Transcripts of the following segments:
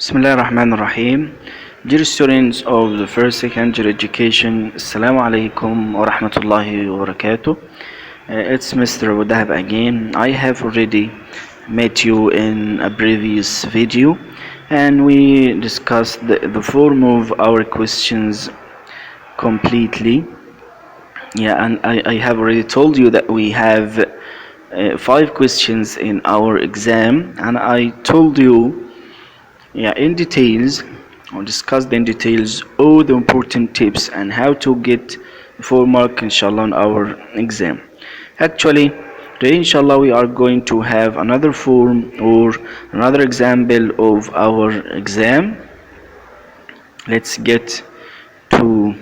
Bismillahirrahmanirrahim. Dear students of the first secondary education, Assalamu alaikum wa rahmatullahi wa barakatuh. It's Mr. Wadahab again. I have already met you in a previous video and we discussed the form of our questions completely. And I have already told you that we have 5 questions in our exam, and I told you in details, or discussed in details, all the important tips and how to get the 4 mark inshallah on our exam. Actually, today inshallah we are going to have another form or another example of our exam. Let's get to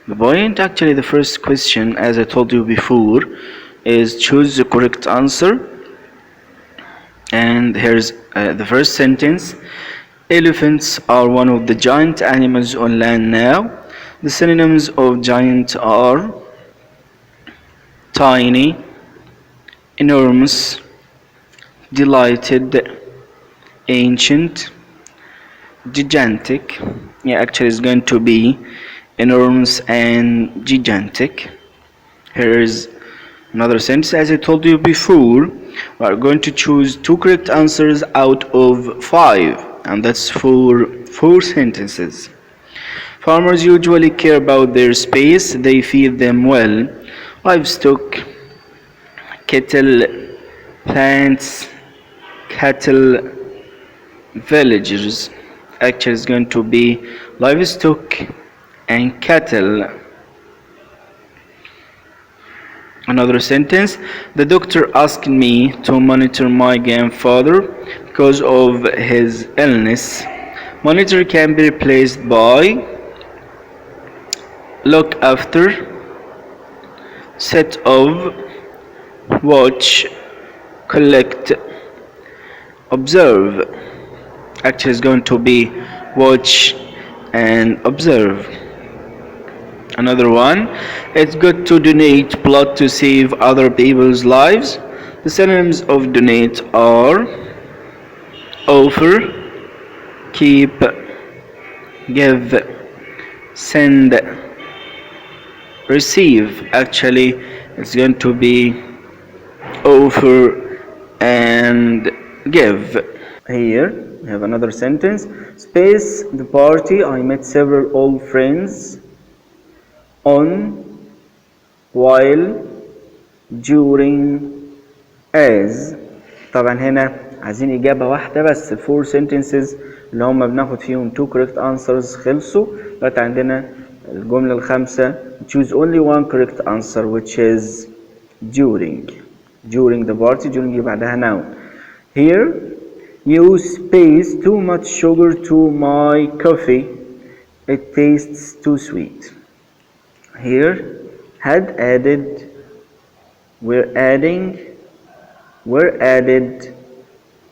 the point. Actually, the first question, as I told you before, is choose the correct answer. And here's the first sentence. Elephants are one of the giant animals on land now. The synonyms of giant are tiny, enormous, delighted, ancient, gigantic. Actually it's going to be enormous and gigantic. Here is another sentence. As I told you before, we are going to choose 2 correct answers out of 5, and that's for 4 sentences. Farmers usually care about their space. They feed them well. Livestock, cattle, plants, cattle, villagers. Actually it's going to be livestock and cattle. Another sentence. The doctor asked me to monitor my grandfather because of his illness. Monitor can be replaced by look after, set of, watch, collect, observe. Actually it's going to be watch and observe. Another one, it's good to donate blood to save other people's lives. The synonyms of donate are offer, keep, give, send, receive. Actually it's going to be offer and give. Here we have another sentence. Space the party. I met several old friends on, while, during, as. طبعا هنا عايزين إجابة واحدة بس. 4 sentences اللي هم بناخد فيهم 2 correct answers خلصوا. دلوقتي عندنا الجملة الخامسة choose only 1 correct answer, which is during. During the party. during يبقى بعدها noun. Here you space too much sugar to my coffee. It tastes too sweet. Here had added, we're adding, were added,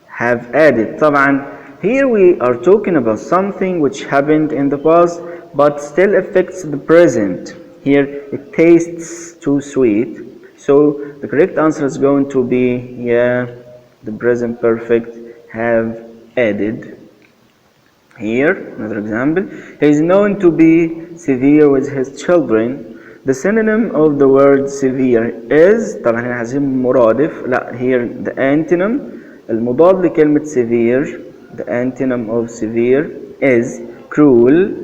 have added. طبعا here we are talking about something which happened in the past but still affects the present. Here it tastes too sweet, so the correct answer is going to be the present perfect, have added. Here another example. He is known to be severe with his children. The synonym of the word severe is, طبعا هنا عايزين مرادف. لا, here the antonym, المضاد لكلمة severe, the antonym of severe is cruel,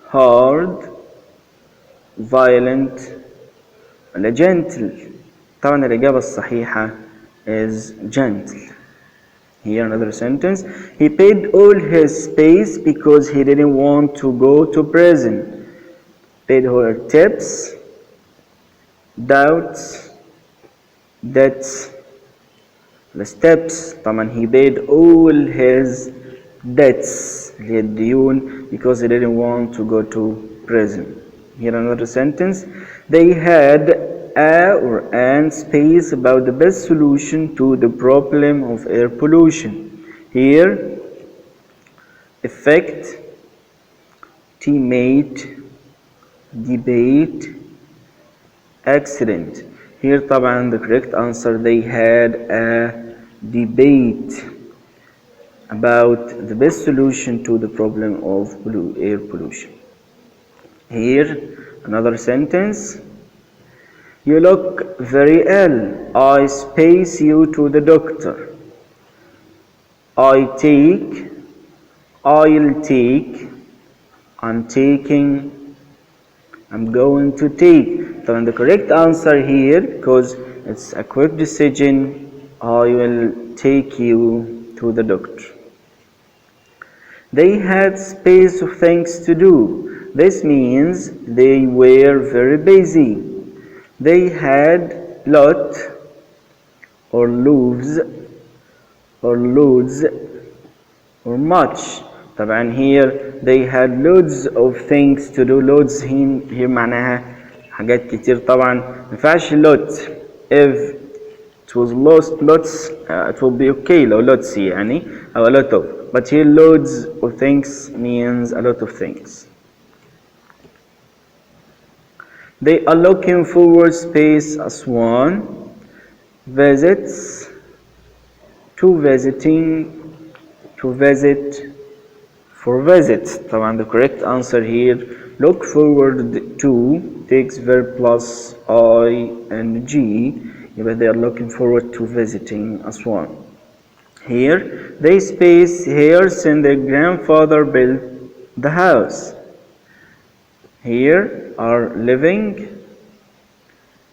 hard, violent, ولا gentle. طبعا الإجابة الصحيحة is gentle. Here another sentence. He paid all his space because he didn't want to go to prison. Paid her tips, doubts, debts, the steps. طبعا he paid all his debts اللي هي الديون because he didn't want to go to prison. Here another sentence. They had a or an space about the best solution to the problem of air pollution. Here effect, teammate, debate, accident. Here طبعا the correct answer, they had a debate. about the best solution to the problem of air pollution. Here, another sentence. You look very ill. I space you to the doctor. I'll take, I'm taking, I'm going to take. طبعا the correct answer here, because it's a quick decision, I will take you to the doctor. They had space of things to do. This means they were very busy. They had lot or loads or much. طبعا here they had loads of things to do. loads here معناها حاجات كتير. طبعا ما ينفعش lot. if it was lots it will be okay لو lots يعني أو a lot of. but here loads of things means a lot of things. They are looking forward space as one visits to visiting to visit for visits. طبعا the correct answer here, look forward to takes verb plus ing. يبقى they are looking forward to visiting Aswan. Here they space here since their grandfather built the house. Here are living,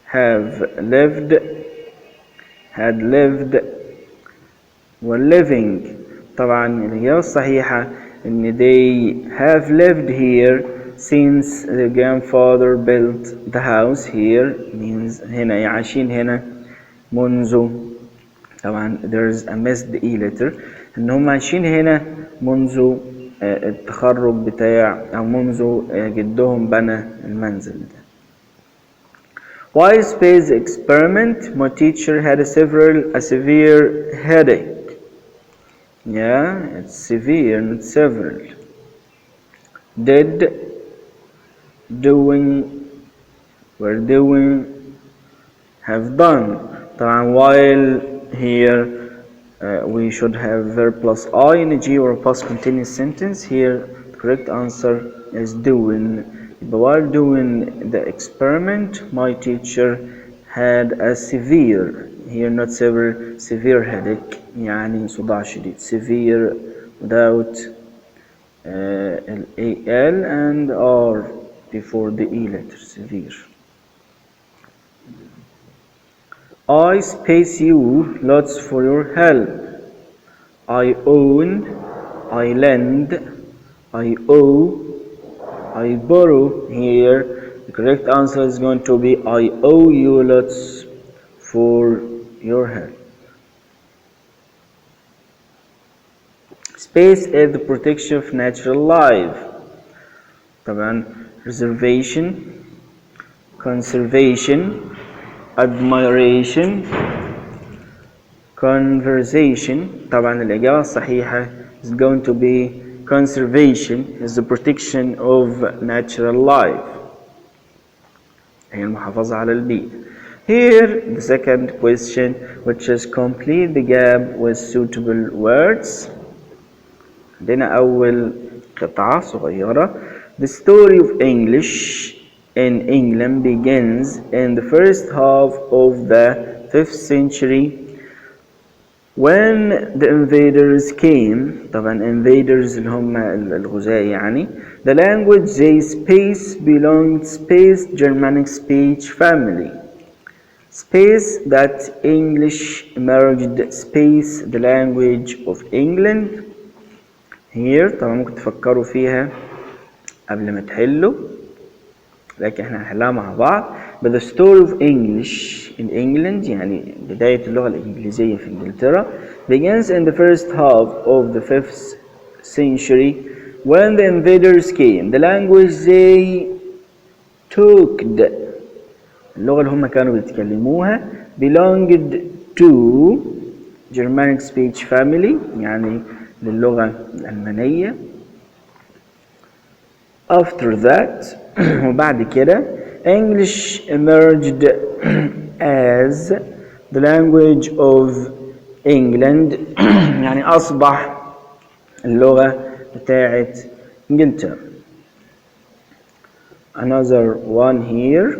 have lived, had lived, were living. طبعا الإجابة الصحيحة إن they have lived here since the grandfather built the house. Here means هنا عايشين هنا منذ. طبعا there's a missed e letter إن هم عايشين هنا منذ التخرج بتاع أو منذ جدهم بنى المنزل ده. While space experiment, my teacher had a severe headache. Yeah, it's severe, not several. Did, doing, were doing, have done. طبعا while here we should have verb plus ing or a past continuous sentence. Here the correct answer is doing. But while doing the experiment, my teacher had a severe, here not severe, severe headache يعني صداع شديد. severe without al and r before the e letter. severe. I space you lots for your help. I own, I lend, I owe, I borrow. Here the correct answer is going to be I owe you lots for your help. Space is the protection of natural life. طبعا reservation, conservation, admiration, conversation. طبعا الإجابة الصحيحة is going to be conservation is the protection of natural life. هي المحافظة على البيئة. Here the second question, which is complete the gap with suitable words. عندنا أول قطعة صغيرة. The story of English in England begins in the first half of the 5th century when the invaders came. طبعا invaders اللي هم الغزاة يعني. The language they belonged Germanic speech family. Space that English emerged space the language of England. Here طبعا ممكن تفكروا فيها قبل ما تحلوا لكن احنا هنحلها مع بعض. But the story of English in England يعني بداية اللغة الإنجليزية في إنجلترا begins in the first half of the 5th century when the invaders came. The language they took, اللغة اللي هم كانوا بيتكلموها belonged to Germanic speech family يعني للغة الألمانية. After that وبعد كده English emerged as the language of England يعني أصبح اللغة بتاعة إنجلترا. Another one here.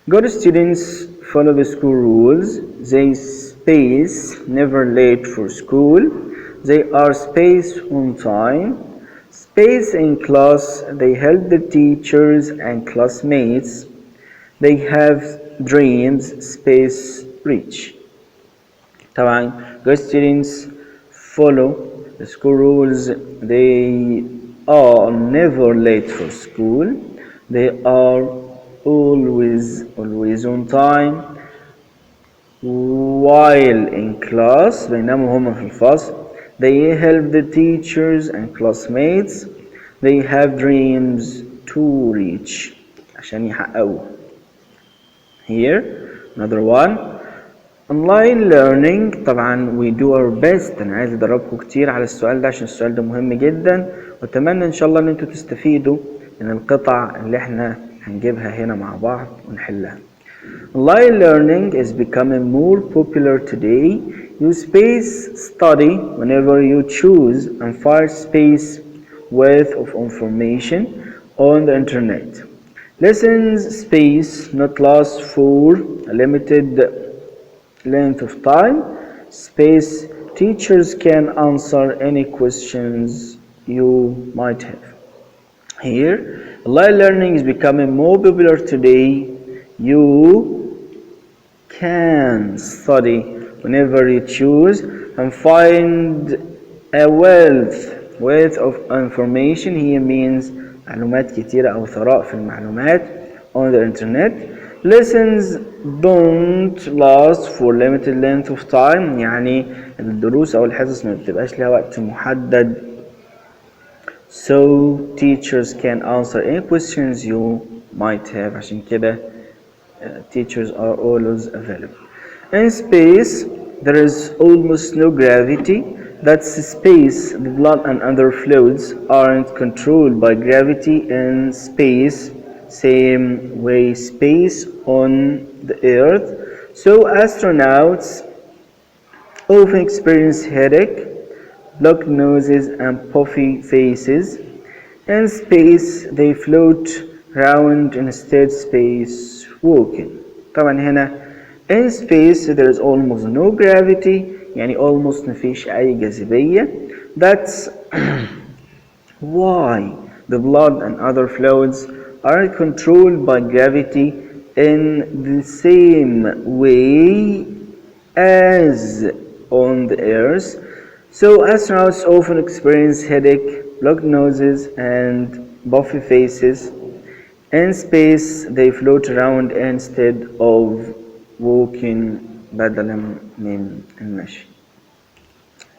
Good students follow the school rules. They space never late for school. They are spaced on time. Space in class. They help the teachers and classmates. They have dreams. Space reach. طبعا good students follow the school rules. They are never late for school. They are always on time. While in class بينما هم في الفصل. They help the teachers and classmates. They have dreams to reach عشان يحققوها. Here another one. Online learning. طبعا we do our best. انا عايز ادربكم كتير على السؤال ده عشان السؤال ده مهم جدا، واتمنى ان شاء الله ان انتوا تستفيدوا من القطع اللي احنا هنجيبها هنا مع بعض ونحلها. Online learning is becoming more popular today. You space study whenever you choose and find space width of information on the internet. Lessons space not last for a limited length of time. Space teachers can answer any questions you might have. Here, online learning is becoming more popular today. You can study whenever you choose and find a wealth of information. Here means معلومات كتيرة أو ثراء في المعلومات on the internet. Lessons don't last for limited length of time. يعني الدروس أو الحصص ما بتبقاش لها وقت محدد. So teachers can answer any questions you might have. عشان كده teachers are always available. In space there is almost no gravity. That's space. The blood and other fluids aren't controlled by gravity in space, same way space on the earth. So astronauts often experience headache, blocked noses and puffy faces. In space they float around instead space walking. طبعا هنا in space there is almost no gravity، يعني almost مفيش أي جاذبية. That's why the blood and other fluids are controlled by gravity in the same way as on the earth. So astronauts often experience headache, blocked noses and puffy faces. In space they float around instead of walking بدلا من المشي.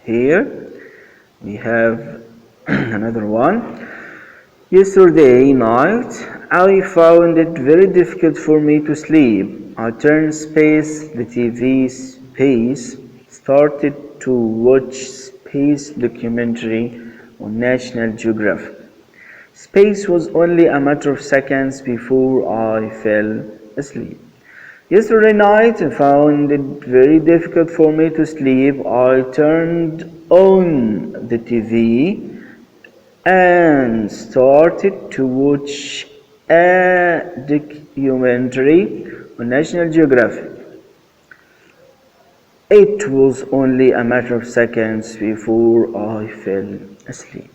Here we have another one. Yesterday night I found it very difficult for me to sleep. I turned space the TV space, started to watch space documentary on National Geographic. Space was only a matter of seconds before I fell asleep. Yesterday night I found it very difficult for me to sleep. I turned on the TV and started to watch a documentary on National Geographic. It was only a matter of seconds before I fell asleep.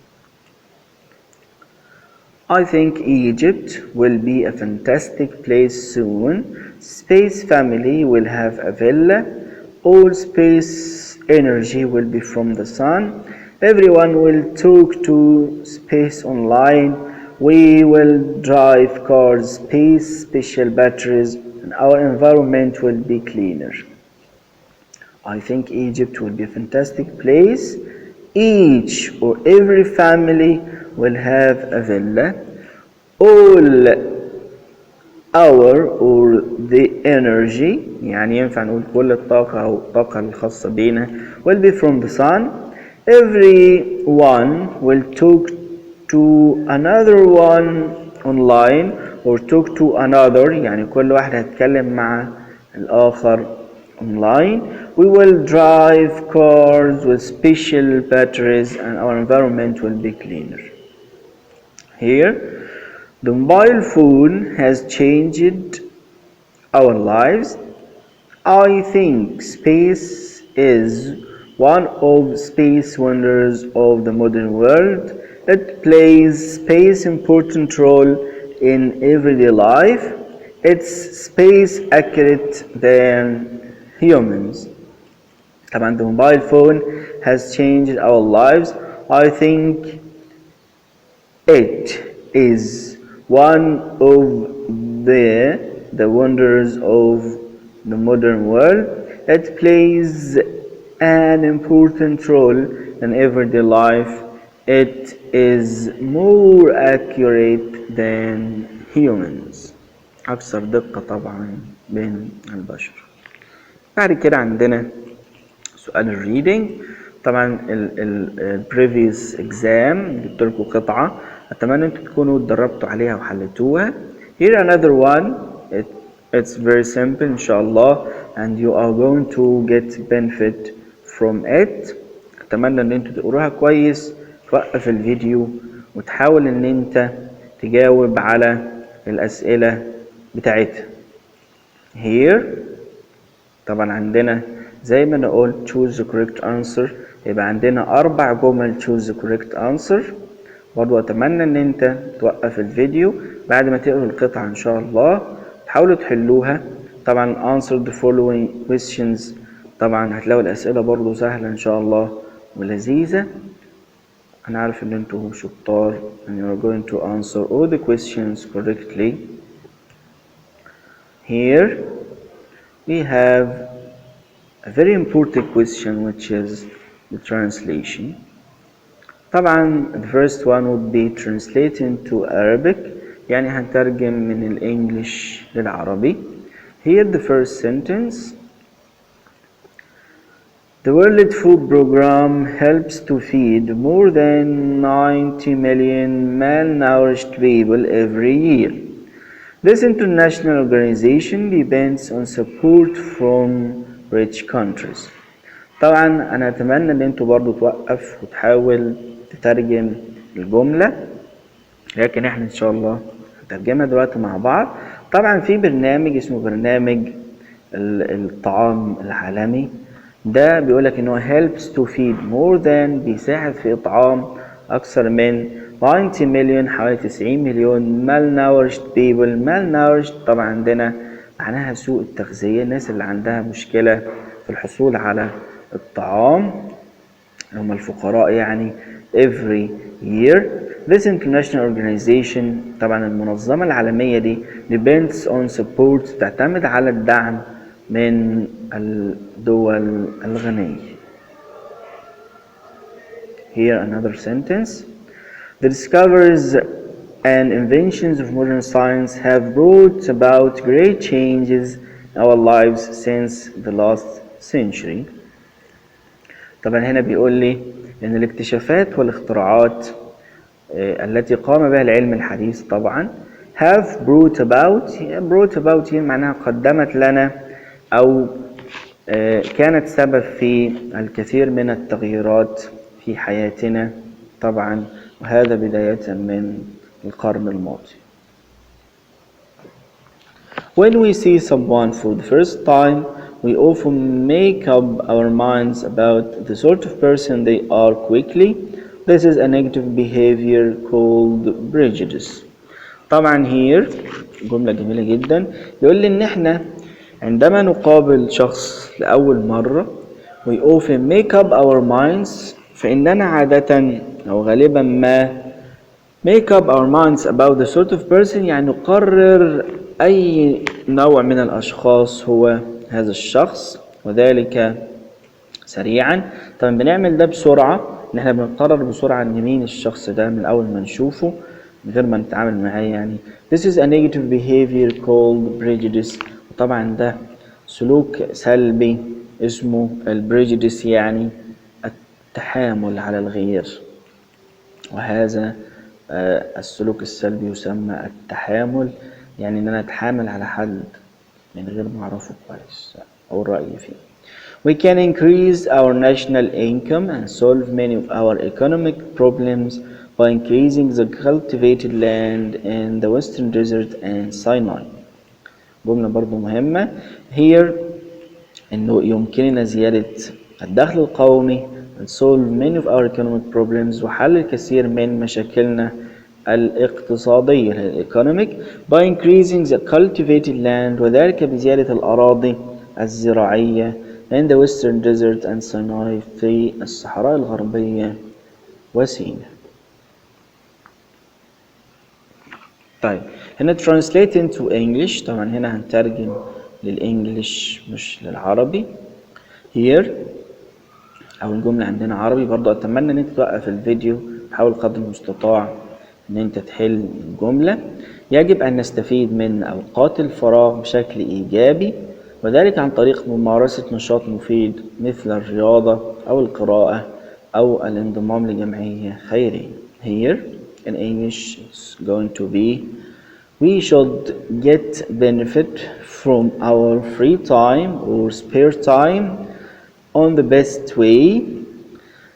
I think Egypt will be a fantastic place soon. Space family will have a villa. All space energy will be from the sun. Everyone will talk to space online. We will drive cars, space, special batteries, and our environment will be cleaner. I think Egypt will be a fantastic place. Each or every family will have a villa. All our or the energy يعني ينفع نقول كل الطاقة أو الطاقة الخاصة بينا will be from the sun. Everyone will talk to another one online or talk to another يعني كل واحد هيتكلم مع الآخر online. We will drive cars with special batteries and our environment will be cleaner. Here, the mobile phone has changed our lives. I think space is one of space wonders of the modern world. It plays space important role in everyday life. It's space accurate than humans. طبعا the mobile phone has changed our lives. I think it is one of the wonders of the modern world. It plays an important role in everyday life. It is more accurate than humans. أكثر دقة طبعا بين البشر. بعد كده عندنا سؤال الريدنج. طبعا ال previous exam جبت لكم قطعة، أتمنى أنتم تكونوا اتدربتوا عليها وحلتوها. Here another one. It's very simple إن شاء الله and you are going to get benefit from it. أتمنى أن أنتم تقروها كويس، توقف الفيديو وتحاول أن أنت تجاوب على الأسئلة بتاعتها. Here طبعا عندنا زي ما أنا قلت choose the correct answer، يبقى عندنا 4 جمل choose the correct answer. برضو أتمنى أن أنت توقف الفيديو بعد ما تقرأ القطعة إن شاء الله تحاولوا تحلوها. طبعا answer the following questions. طبعا هتلاقوا الأسئلة برضو سهلة إن شاء الله ولذيذة. أنا عارف إن أنتوا شطار and you are going to answer all the questions correctly. Here we have a very important question which is the translation. طبعا the first one would be translating to Arabic، يعني هنترجم من الإنجليش للعربي. Here the first sentence. The World Food Program helps to feed more than 90 million malnourished people every year. This international organization depends on support from rich countries. طبعا أنا أتمنى إن أنتوا برضو توقف وتحاول تترجم الجملة، لكن إحنا إن شاء الله هنترجمها دلوقتي مع بعض. طبعا في برنامج اسمه برنامج الطعام العالمي، ده بيقولك إنه helps to feed more than، بيساعد في إطعام أكثر من 90 مليون، حوالي 90 مليون malnourished people. malnourished طبعا عندنا معناها سوء التغذية، الناس اللي عندها مشكلة في الحصول على الطعام، هم الفقراء يعني. every year this international organization، طبعا المنظمة العالمية دي depends on support، تعتمد على الدعم من الدول الغنية. Here another sentence. The discoveries and inventions of modern science have brought about great changes in our lives since the last century. طبعا هنا بيقول لي ان الاكتشافات والاختراعات التي قام بها العلم الحديث طبعا have brought about معناها قدمت لنا او كانت سبب في الكثير من التغييرات في حياتنا طبعا، وهذا بداية من القرن الماضي. When we see someone for the first time, we often make up our minds about the sort of person they are quickly. This is a negative behavior called prejudice. طبعا here جملة جميلة جدا، يقول لي ان احنا عندما نقابل شخص لأول مرة we often make up our minds، فإننا عادة أو غالبا ما make up our minds about the sort of person، يعني نقرر أي نوع من الأشخاص هو هذا الشخص، وذلك سريعا. طبعا بنعمل ده بسرعة، ان احنا بنقرر بسرعة ان مين الشخص ده من اول ما نشوفه من غير ما نتعامل معاه يعني. This is a negative behavior called prejudice. وطبعا ده سلوك سلبي اسمه البريجيديس، يعني التحامل على الغير، وهذا السلوك السلبي يسمى التحامل، يعني ان انا اتحامل على حد من غير ما اعرفه كويس او الرأي فيه. We can increase our national income and solve many of our economic problems by increasing the cultivated land in the western desert and Sinai. جملة برضو مهمة. Here إنه يمكننا زيادة الدخل القومي and solve many of our economic problems وحل الكثير من مشاكلنا الاقتصادية economic by increasing the cultivated land وذلك بزيادة الأراضي الزراعية in the western desert and Sinai في الصحراء الغربية وسيناء. طيب هنا translate into English. طبعا هنا هنترجم للإنجليش مش للعربي. Here أول جملة عندنا عربي. برضو أتمنى إن أنت توقف الفيديو تحاول قدر المستطاع إن أنت تحل الجملة. يجب أن نستفيد من أوقات الفراغ بشكل إيجابي وذلك عن طريق ممارسة نشاط مفيد مثل الرياضة أو القراءة أو الانضمام لجمعية خيرية. Here in English it's going to be we should get benefit from our free time or spare time on the best way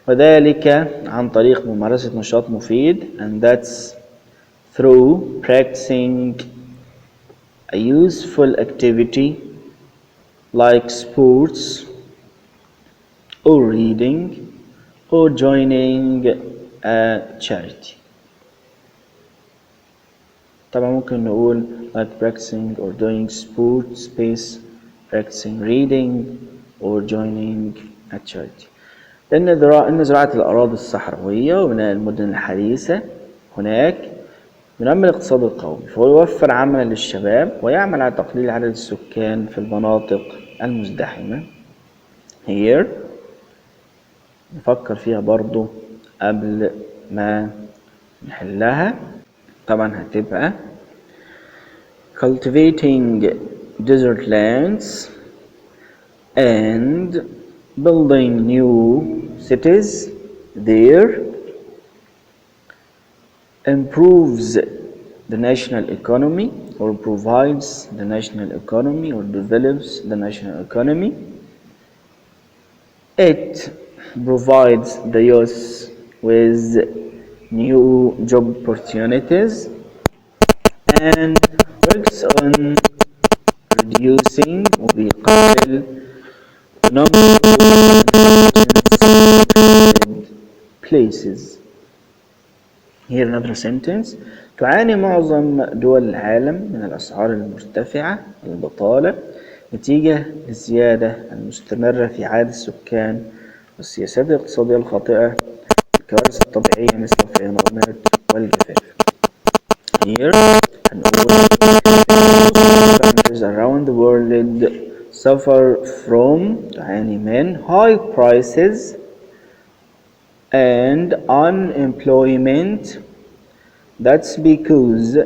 وذلك عن طريق ممارسة نشاط مفيد and that's through practicing a useful activity like sports or reading or joining a charity. طبعا ممكن نقول like practicing or doing sports space practicing reading or joining a charity. إن زراعة الأراضي الصحراوية وبناء المدن الحديثة هناك ينمي الاقتصاد القومي فهو يوفر عملا للشباب ويعمل على تقليل عدد السكان في المناطق المزدحمة. Here نفكر فيها برضو قبل ما نحلها. طبعا هتبقى cultivating desert lands and building new cities there improves the national economy or provides the national economy or develops the national economy. It provides the youth with new job opportunities and works on reducing وبيقلل the number of places. Here another sentence. تعاني معظم دول العالم من الأسعار المرتفعة والبطالة نتيجة للزيادة المستمرة في عدد السكان والسياسات الاقتصادية الخاطئة والكوارث الطبيعية مثل الفيضانات والجفاف. Here هنقول countries around the world suffer from تعاني من high prices and unemployment. That's because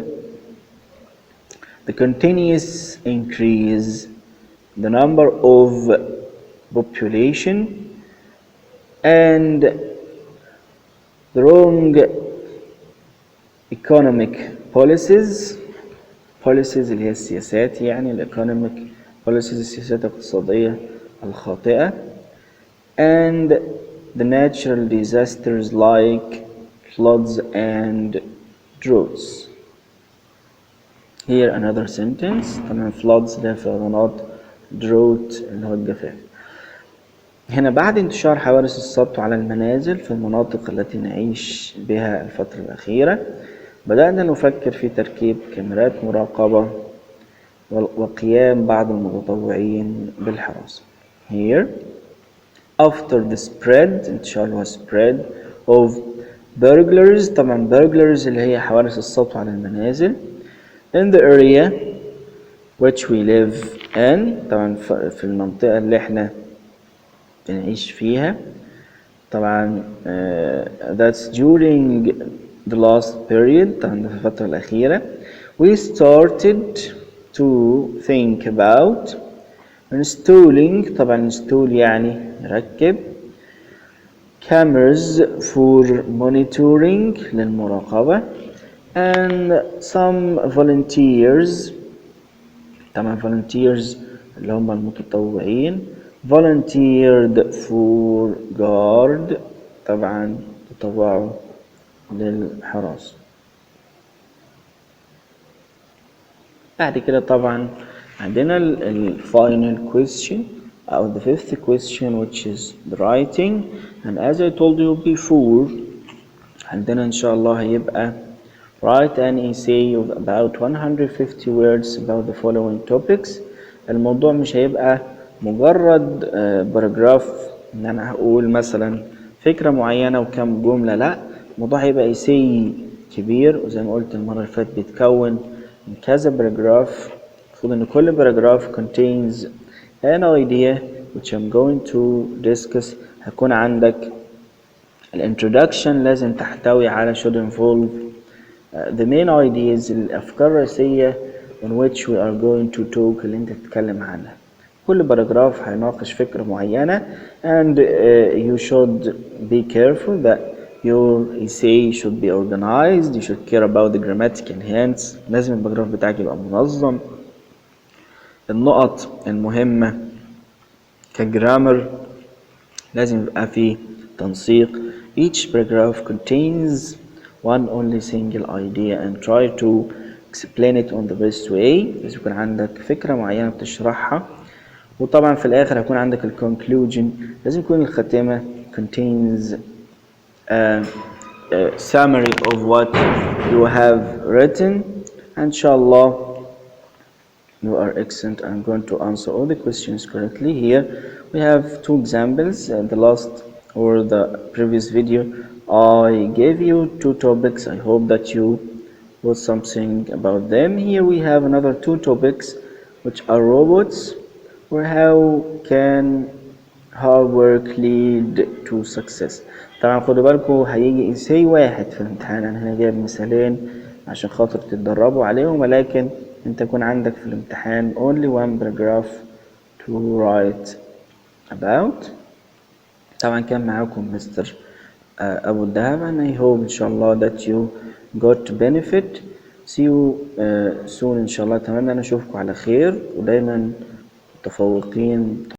the continuous increase the number of population and the wrong economic policies اللي هي السياسات يعني economic policies السياسات الاقتصادية الخاطئة and the natural disasters like floods and droughts. Here another sentence. طبعا floods ده فيضانات drought اللي هو الجفاف. هنا بعد انتشار حوادث السطو على المنازل في المناطق التي نعيش بها الفترة الأخيرة بدأنا نفكر في تركيب كاميرات مراقبة وقيام بعض المتطوعين بالحراسة. Here after the spread انتشار spread of burglars. طبعا burglars اللي هي حوادث السطو على المنازل in the area which we live in. طبعا في المنطقة اللي احنا بنعيش فيها. طبعا that's during the last period. طبعا في الفترة الأخيرة we started to think about installing. طبعا install يعني نركب cameras for monitoring للمراقبة and some volunteers. طبعا volunteers اللي هم المتطوعين volunteered for guard، طبعا تطوعوا للحراسة. بعد كده طبعا عندنا ال final question أو the fifth question which is the writing, and as I told you before عندنا إن شاء الله هيبقى write an essay of about 150 words about the following topics. الموضوع مش هيبقى مجرد باراجراف إن أنا هقول مثلا فكرة معينة وكم جملة، لا، الموضوع هيبقى essay كبير، وزي ما قلت المرة اللي فاتت بيتكون من كذا باراجراف. المفروض إن كل باراجراف contains an idea which I'm going to discuss. هيكون عندك الانترودكشن لازم تحتوي على should involve the main ideas، الأفكار الرئيسية on which we are going to talk اللي أنت تتكلم عنها. كل باراجراف هيناقش فكرة معينة and you should be careful that your essay should be organized. You should care about the grammatical hints. لازم الباراجراف بتاعك يبقى منظم. النقط المهمة كجرامر لازم يبقى فيه تنسيق. Each paragraph contains one only single idea and try to explain it on the best way. لازم يكون عندك فكرة معينة بتشرحها. وطبعا في الآخر هيكون عندك ال conclusion، لازم يكون الخاتمة contains a summary of what you have written. إن شاء الله you are excellent. I'm going to answer all the questions correctly. Here we have two examples. The last or the previous video I gave you two topics. I hope that you wrote something about them. Here we have another two topics which are robots, or how can hard work lead to success. طبعا خدوا بالكم هيجي إساي واحد في الامتحان، أنا هنا جايب مثالين عشان خاطر تتدربوا عليهم، ولكن انت يكون عندك في الامتحان only one paragraph to write about. طبعا كان معاكم مستر أبو الدهب، and I hope إن شاء الله that you got to benefit. see you soon إن شاء الله. أتمنى أن أشوفكم على خير ودايما متفوقين.